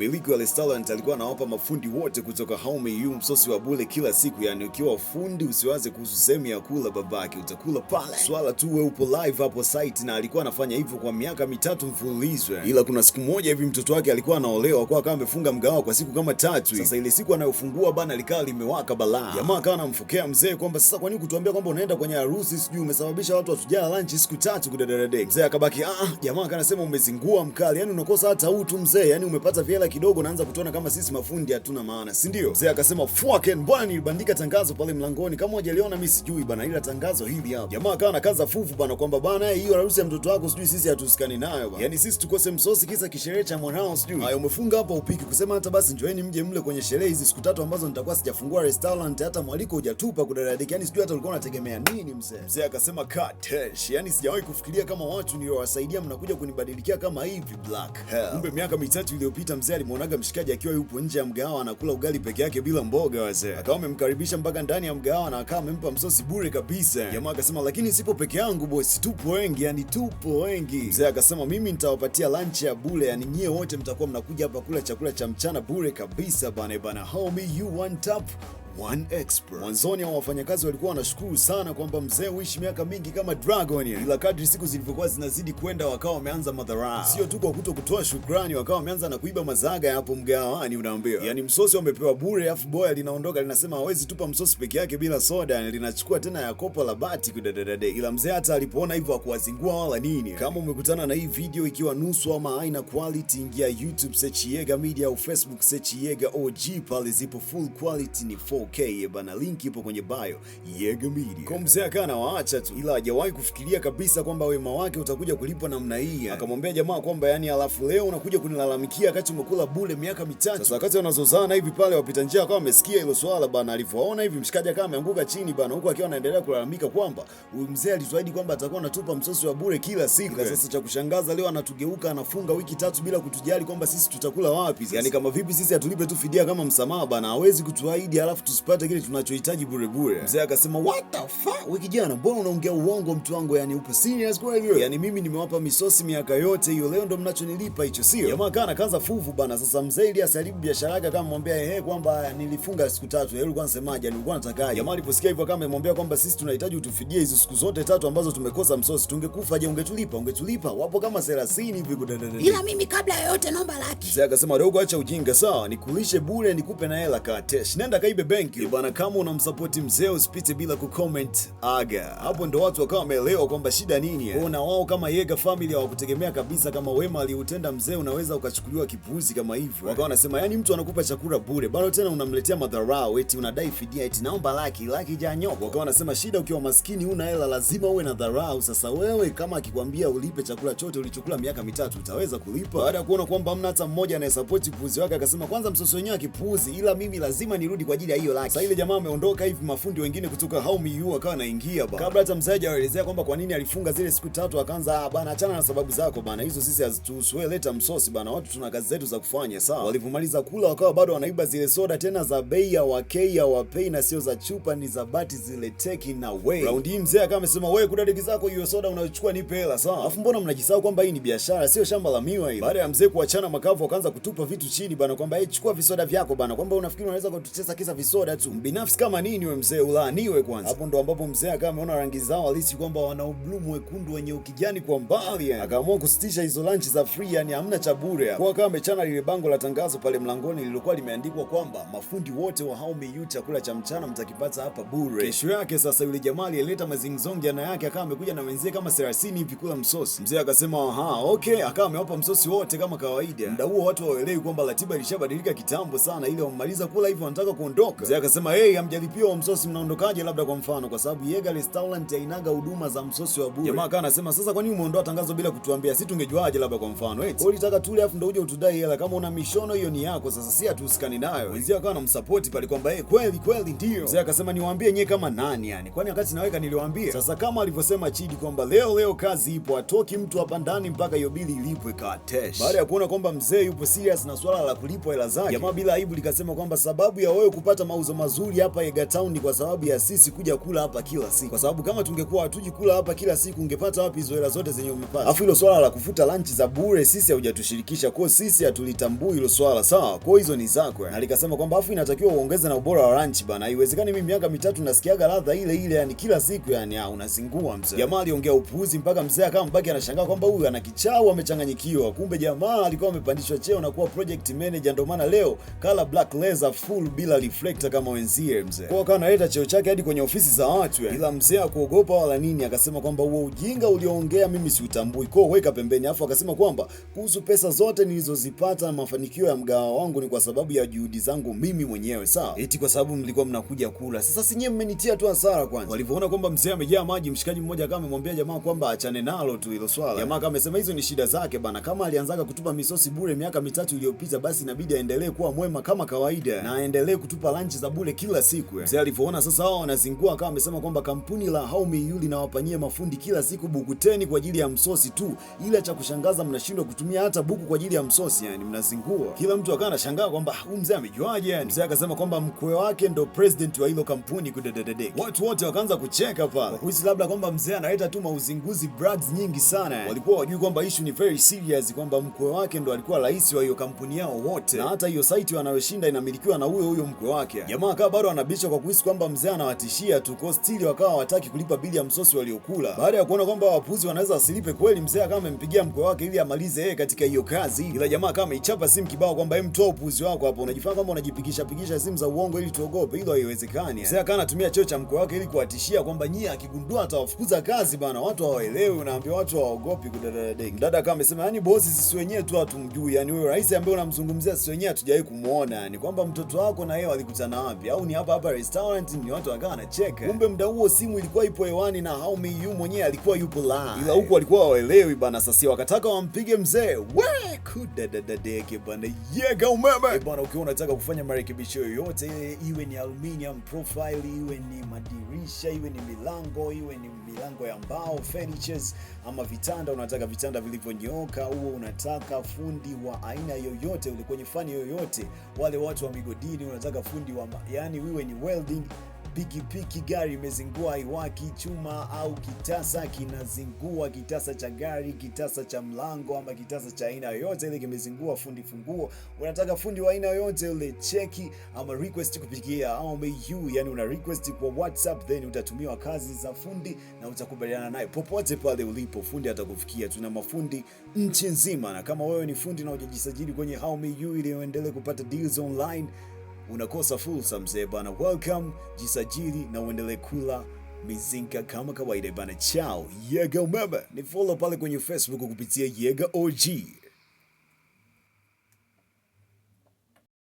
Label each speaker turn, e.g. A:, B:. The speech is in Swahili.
A: Mmiliki wa restaurant alikuwa anawapa mafundi wote kutoka Haume msosi wa bure kila siku, yani ukiwa fundi usiwaze kuhusu sehemu ya kula babake, utakula pale. Swala tu wewe upo live hapo site, na alikuwa anafanya hivyo kwa miaka 3 mfululizo. Ila kuna siku moja hivi mtoto wake alikuwa anaolewa, kwa kama amefunga mgawa kwa siku kama 3. Sasa ile siku anayofungua bana likaa limewaka balaa. Jamaa akawa anamfokea mzee kwamba sasa kwa nini kutuambia kwamba unaenda kwenye harusi, sijui umesababisha watu wasijala lunch siku 3 kudadadade. Mzee akabaki jamaa akasema umezingua mkali, yani unakosa hata utu mzee, yani umepata vyela kidogo naanza kutuona kama sisi mafundi hatuna maana, si ndio? Mzee akasema fucking bwana, nilibandika tangazo pale mlangoni, kama hujaliona mimi sijui bana, ila tangazo hili hapa. Jamaa akawa anakaza fuvu bana kwamba bana hiyo harusi ya mtoto wako sijui sisi hatusikani nayo bana, yani sisi tukose msosi kisa kisherehe cha mwanao sijui. Hayo umefunga hapa upiki kusema hata basi njoeni mje mle kwenye sherehe hizi siku 3 ambazo nitakuwa sijafungua restaurant, hata mwaliko hujatupa kudadadeki, yani sijui hata ulikuwa unategemea nini mzee. Mzee akasema katesh, yani sijawahi kufikiria kama watu niliowasaidia mnakuja kunibadilikia kama hivi black hell. Kumbe miaka 3 iliyopita mzee alimuonaga mshikaji akiwa yupo nje ya mgahawa anakula ugali peke yake bila mboga wazee. Akawa amemkaribisha mpaka ndani ya mgahawa na akawa amempa msosi bure kabisa. Jamaa akasema lakini sipo peke yangu boss, tupo wengi, yani tupo wengi. Mzee akasema mimi nitawapatia lunch ya bure, yani nyie wote mtakuwa mnakuja hapa kula chakula cha mchana bure kabisa bana Haume one tap one expert. Mwanzoni wa wafanyakazi walikuwa wanashukuru sana kwamba mzee uishi miaka mingi kama dragon, ila kadri siku zilivyokuwa zinazidi kwenda wakawa wameanza madharau. Sio tu kwa kutoa shukrani, wakawa wameanza na kuiba mazaga ya hapo mgahawani, unaambiwa. Yani msosi wamepewa bure, afu boya linaondoka linasema hawezi tupa msosi peke yake bila soda, yani linachukua tena ya kopo la bati kudadadade. Ila mzee hata alipoona hivyo hakuwazingua wala nini. Kama umekutana na hii video ikiwa nusu ama haina quality, ingia YouTube search Yega Media au Facebook search Yega OG, pale zipo full quality ni 4K bana, link ipo kwenye bio Yega Media. Kwa mzee akana waacha tu, ila hajawahi kufikiria kabisa kwamba wema wake utakuja kulipwa namna hii. Akamwambia jamaa kwamba yani alafu leo unakuja kunilalamikia wakati umekula bure miaka 3. Sasa wakati wanazozana hivi pale wapita njia akawa amesikia hilo swala bana, alivyoona hivi mshikaji akawa ameanguka chini bana, huko akiwa anaendelea kulalamika kwamba huyu mzee alizoahidi kwamba atakuwa anatupa msosi wa bure kila siku. Sasa cha kushangaza leo anatugeuka anafunga wiki 3 bila kutujali kwamba sisi tutakula wapi. Yani kama vipi sisi atulipe tu fidia kama msamaha bana, hawezi kutuahidi alafu tusipate kile tunachohitaji bure bure. Mzee akasema what the fuck wiki jana, mbona unaongea uongo mtu wangu, yani upo serious kwa hivyo? Yani mimi nimewapa misosi miaka yote hiyo, leo ndo mnachonilipa hicho sio? Jamaa kana kaanza fuvu bana. Sasa mzee ili asalibu biashara yake kama mwambia kwamba nilifunga siku 3, yeye alikuwa anasemaje, alikuwa anatakaje? Jamaa aliposikia hivyo kama amemwambia kwamba sisi tunahitaji utufidie hizo siku zote 3 ambazo tumekosa msosi, tungekufa je, ungetulipa wapo kama 30 hivi kudadada.
B: Ila mimi kabla yoyote naomba laki.
A: Mzee akasema dogo acha ujinga sawa, nikulishe bure nikupe na hela katesh, nenda kaibe benki bana. Kama unamsupport mzee usipite bila kucomment aga. Hapo ndo watu wakawa wameelewa kwamba shida nini. Ona wao kama Yega family hawakutegemea kabisa kama wema aliutenda mzee unaweza ukachukuliwa kipuzi kama hivyo. Wakawa wanasema yani mtu anakupa chakula bure bado tena unamletea madharau, eti unadai fidia, eti naomba laki janyoka. Wakawa wanasema shida ukiwa maskini una hela lazima uwe na dharau. Sasa wewe kama akikwambia ulipe chakula chote ulichokula miaka 3 utaweza kulipa? Baada ya kuona kwamba hamna hata mmoja anayesupport kipuzi wake akasema kwanza msosi wenyewe kipuzi, ila mimi lazima nirudi kwa ajili ya hiyo laki. Sasa ile jamaa ameondoka hivi, mafundi wengine kutoka Haume akawa anaingia bana. Kabla hata mzaji aelezea kwamba kwa nini alifunga zile siku 3, akaanza bana achana na sababu zako bana, hizo sisi hazituhusu, wewe leta msosi bana, watu tuna kazi zetu za kufanya sawa. Walipomaliza kula wakawa bado wanaiba zile soda tena za bei ya wakei ya wapei na sio za chupa, ni za bati zile take na way. Round hii mzee akawa amesema wewe kudadeki zako hiyo soda unayochukua nipe hela sawa. Alafu mbona mnajisahau kwamba hii ni biashara sio shamba la miwa hili. Baada ya mzee kuachana makavu akaanza kutupa vitu chini bana kwamba chukua visoda vyako bana, kwamba unafikiri unaweza kututesa kisa visoda tu. Binafsi kama nini wewe mzee, ulaaniwe kwanza. Hapo ndo ambapo mzee akawa ameona rangi zao halisi kwamba wana ublumu wekundu wenye ukijani kwa mbali. Akaamua kusitisha hizo lunch za free, yani hamna cha bure. Kwa akawa amechana lile bango la tangazo pale mlangoni lililokuwa limeandikwa kwamba mafundi wote wa Haume chakula cha mchana mtakipata hapa bure. Kesho yake sasa yule jamaa alileta mazingzongi jana yake akawa amekuja na wenzie kama 30 hivi kula msosi. Mzee akasema okay, akawa amewapa msosi wote kama kawaida. Muda huo watu waelewi kwamba ratiba ilishabadilika kitambo sana, ile wamaliza kula hivyo wanataka kuondoka. Mzee akasema hamjalipiwa msosi mnaondokaje labda kwa mfano, kwa sababu Yega restaurant hainaga huduma za msosi wa bure. Jamaa akawa anasema sasa kwa nini umeondoa tangazo bila kutuambia, sisi tungejuaje labda kwa mfano wewe ulitaka tule afu ndio uje utudai hela, kama una mishono hiyo ni yako, sasa si hatuhusikani nayo. Mzee akawa anamsupport pale kwamba kweli ndio. Mzee akasema niwaambie nyewe kama nani yani, kwani wakati naweka niliwaambia. Sasa kama alivyosema Chidi kwamba leo kazi ipo, atoki mtu hapa ndani mpaka hiyo bili ilipwe katesh. Baada ya kuona kwamba mzee yupo serious na swala la kulipwa hela zake, jamaa bila aibu likasema kwamba sababu ya wewe kupata mauzo mazuri hapa Yega Town ni kwa sababu ya sisi kuja kula hapa kila siku. Kwa sababu kama tungekuwa hatuji kula hapa kila siku, ungepata wapi hizo hela zote zenye umepata? Alafu hilo swala la kufuta lunch za bure sisi haujatushirikisha, kwa sisi hatulitambui hilo swala, sawa? Kwa hizo ni zako. Na likasema kwamba afu inatakiwa uongeze na ubora wa lunch bana. Haiwezekani mimi miaka mitatu nasikiaga ladha ile ile, yani kila siku, yani unazingua mzee. Jamaa aliongea upuuzi mpaka mzee akawa mbaki anashangaa kwamba huyu ana kichau, amechanganyikiwa. Kumbe jamaa alikuwa amepandishwa cheo na kuwa project manager, ndio maana leo kala black laser full bila reflector kama wenzie mzee. Kwa hiyo analeta cheo chake hadi kwenye ofisi za watu yani. Ila mzee hakuogopa wala nini, akasema kwamba huo ujinga ulioongea mimi siutambui, kwa weka pembeni. Afu akasema kwamba kuhusu pesa zote nilizozipata na mafanikio ya mgawa wangu ni kwa sababu ya juhudi zangu mimi mwenyewe, sawa? Eti kwa sababu mlikuwa mnakuja kula. Sasa si nyewe mmenitia tu hasara kwanza. Walivyoona kwamba mzee amejaa maji, mshikaji mmoja kama amemwambia jamaa kwamba achane nalo tu hilo swala. Jamaa kama amesema hizo ni shida zake bana. Kama alianzaga kutupa misosi bure miaka mitatu iliyopita, basi inabidi aendelee kuwa mwema kama kawaida na aendelee kutupa lunch za bure kila siku. Mzee alivyoona sasa hao wanazingua, kama amesema kwamba kampuni la Haume Yuli na wapanyie mafundi kila siku buku 10 kwa ajili ya msosi tu, ila cha kushangaza mnashindwa kutumia hata buku kwa ajili ya msosi, yani mnazingua. Kila mtu akawa anashangaa kwamba huyu mzee amejuaje yani. Mzee akasema kwamba mkwe wake ndo president wa hilo kampuni kudededede. Watu wote wakaanza kucheka pale. Kuhisi labda kwamba mzee analeta tu mauzinguzi brags nyingi sana yani. Walikuwa wajui kwamba issue ni very serious, kwamba mkwe wake ndo alikuwa rais wa hiyo kampuni yao wote. Na hata hiyo site wanayoshinda inamilikiwa na huyo mkwe wake. Jamaa akawa bado anabisha kwa kuhisi kwamba mzee anawatishia tu, kwa stili wakawa hawataki kulipa bili ya msosi waliokula. Baada ya kuona kwamba wapuzi wanaweza wasilipe kweli, mzee akawa amempigia mkwe wake ili amalize yeye katika hiyo kazi. Ila jamaa kama ichapa simu kibao kwamba hem, toa upuzi wako hapo, unajifanya kama unajipigisha simu za uongo ili tuogope. Hilo haiwezekani. Mzee akawa anatumia cheo cha mkwe wake ili kuwatishia kwamba nyie akigundua atawafukuza kazi bana. Watu hawaelewi, unaambia watu hawaogopi kudadadadeki. Mdada kama amesema yani bosi sisi wenyewe tu hatumjui, yani wewe rais ambaye unamzungumzia sisi wenyewe hatujawahi kumuona, yani kwamba mtoto wako na yeye walikutana wapi, au ni hapa restaurant? Ni watu wakawa wanacheka. Kumbe muda huo simu ilikuwa ipo hewani na Haume Yu mwenyewe alikuwa yupo live, ila huko walikuwa hawaelewi bana. Sasa wakataka wampige mzee we kudadadadeki bana. Yega umeme bana. Ukiwa unataka kufanya marekebisho yoyote, iwe ni aluminium profile, iwe ni madirisha, iwe ni milango, iwe ni milango ya mbao, furnitures ama vitanda, unataka vitanda vilivyonyooka, huo unataka fundi wa aina yoyote ule kwenye fani yoyote, wale watu wa migodini, unataka fundi wa yani iwe ni welding, pikipiki, gari imezingua iwaki, chuma au kitasa kinazingua, kitasa cha gari, kitasa cha mlango ama kitasa cha aina yoyote ile kimezingua, fundi funguo, unataka fundi wa aina yoyote ule, cheki ama request kupitia Haume Yu. Yani una request kwa WhatsApp, then utatumiwa kazi za fundi na utakubaliana naye popote pale ulipo, fundi atakufikia. Tuna mafundi nchi nzima, na kama wewe ni fundi na hujajisajili kwenye Haume Yu ili uendelee kupata deals online, unakosa fursa mzee bana. Welcome, jisajili na uendelee kula mizinga kama kawaida bana. Chao, Yega umeme. Ni follow pale kwenye Facebook kupitia Yega OG.